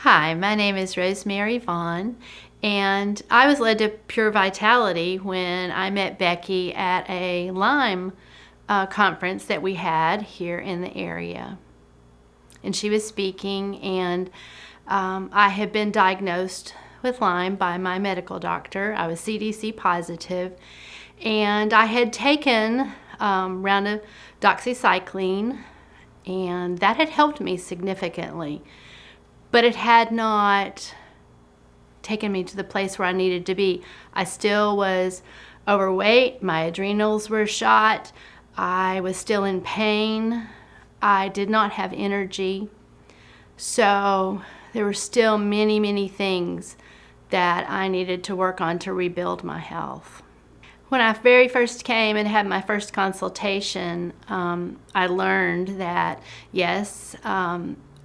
Hi, my name is Rosemary Vaughn, and I was led to Pure Vitality when I met Becky at a Lyme conference that we had here in the area. And she was speaking, and I had been diagnosed with Lyme by my medical doctor. I was CDC positive, and I had taken round of doxycycline, and that had helped me significantly. But it had not taken me to the place where I needed to be. I still was overweight. My adrenals were shot. I was still in pain. I did not have energy. So there were still many, many things that I needed to work on to rebuild my health. When I very first came and had my first consultation, I learned that, yes,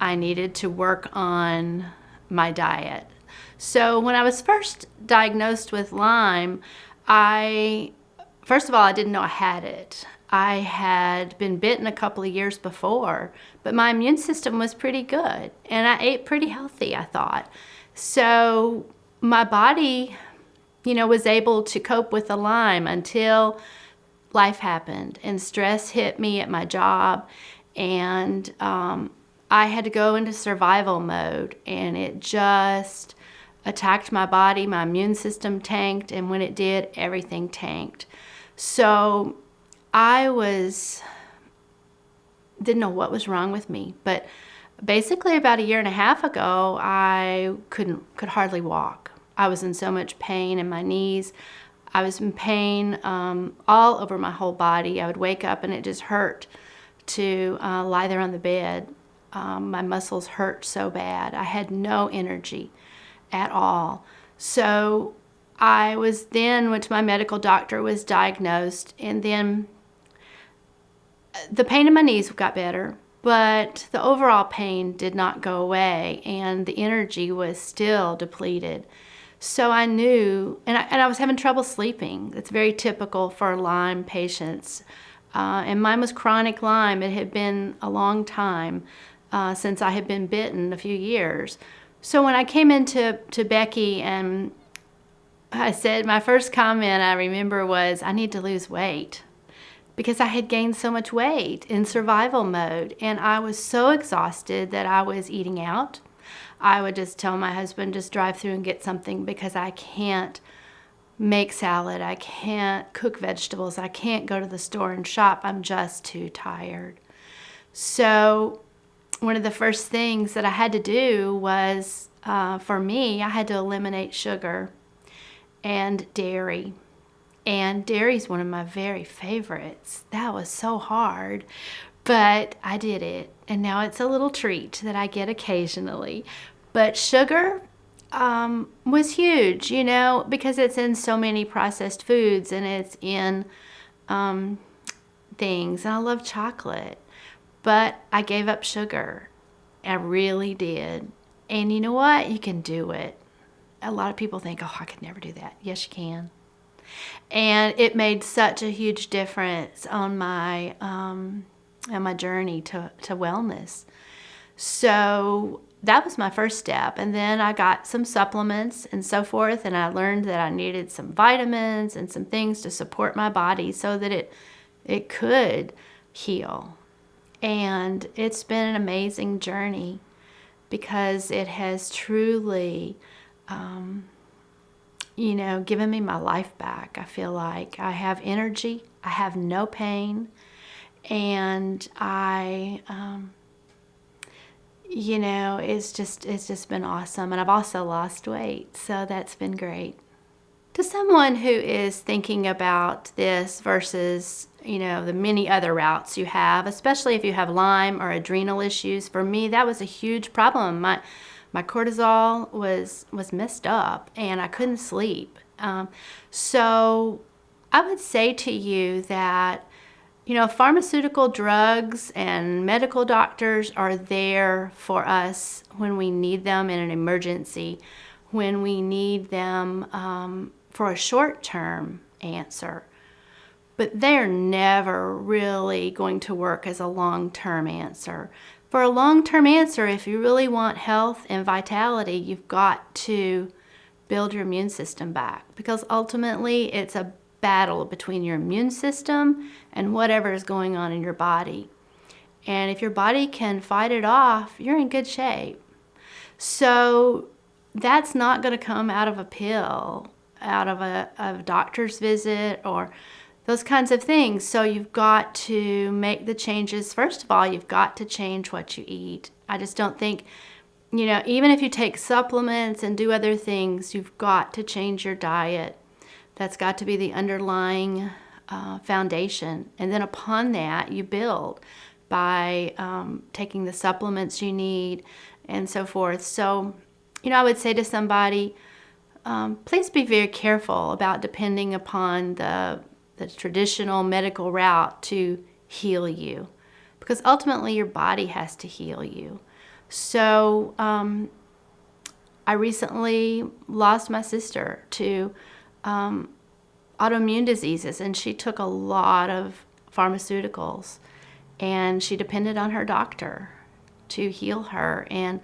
I needed to work on my diet. So when I was first diagnosed with Lyme, first of all, I didn't know I had it. I had been bitten a couple of years before, but my immune system was pretty good, and I ate pretty healthy, I thought. So my body, was able to cope with the Lyme until life happened and stress hit me at my job, and I had to go into survival mode, and it just attacked my body. My immune system tanked, and when it did, everything tanked. So I didn't know what was wrong with me, but basically about a year and a half ago, I could hardly walk. I was in so much pain in my knees. I was in pain all over my whole body. I would wake up and it just hurt to lie there on the bed. My muscles hurt so bad. I had no energy at all. So I went to my medical doctor, was diagnosed, and then the pain in my knees got better, but the overall pain did not go away, and the energy was still depleted. So I knew, and I was having trouble sleeping. It's very typical for Lyme patients. And mine was chronic Lyme. It had been a long time since I had been bitten, a few years. So when I came into Becky and I said, my first comment I remember was, I need to lose weight, because I had gained so much weight in survival mode, and I was so exhausted that I was eating out. I would just tell my husband, just drive through and get something, because I can't make salad. I can't cook vegetables. I can't go to the store and shop. I'm just too tired. So one of the first things that I had to do was, for me, I had to eliminate sugar and dairy. And dairy's one of my very favorites. That was so hard, but I did it. And now it's a little treat that I get occasionally. But sugar was huge, because it's in so many processed foods, and it's in things. And I love chocolate, but I gave up sugar. I really did. And you know what? You can do it. A lot of people think, oh, I could never do that. Yes, you can. And it made such a huge difference on my journey to wellness. So that was my first step. And then I got some supplements and so forth, and I learned that I needed some vitamins and some things to support my body so that it could heal. And it's been an amazing journey, because it has truly given me my life back. I feel like I have energy, I have no pain, and it's just been awesome. And I've also lost weight, so that's been great. To someone who is thinking about this versus, the many other routes you have, especially if you have Lyme or adrenal issues, for me, that was a huge problem. My cortisol was messed up, and I couldn't sleep. So I would say to you that, pharmaceutical drugs and medical doctors are there for us when we need them in an emergency, when we need them for a short-term answer. But they're never really going to work as a long-term answer. for a long-term answer, if you really want health and vitality, you've got to build your immune system back, because ultimately it's a battle between your immune system and whatever is going on in your body. And if your body can fight it off, you're in good shape. So that's not going to come out of a pill, out of a doctor's visit, or those kinds of things. So you've got to make the changes. First of all, you've got to change what you eat. I just don't think, even if you take supplements and do other things, you've got to change your diet. That's got to be the underlying foundation. And then upon that, you build by taking the supplements you need and so forth. So, I would say to somebody, please be very careful about depending upon the traditional medical route to heal you, because ultimately your body has to heal you. So I recently lost my sister to autoimmune diseases, and she took a lot of pharmaceuticals, and she depended on her doctor to heal her, and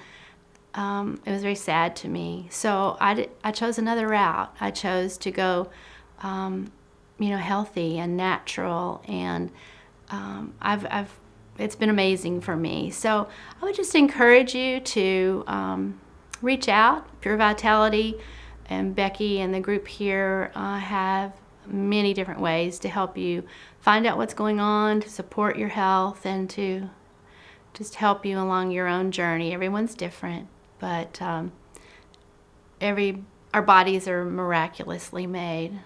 it was very sad to me. So I chose another route. I chose to go healthy and natural, and it's been amazing for me. So I would just encourage you to reach out. Pure Vitality and Becky and the group here have many different ways to help you find out what's going on, to support your health, and to just help you along your own journey. Everyone's different, but our bodies are miraculously made.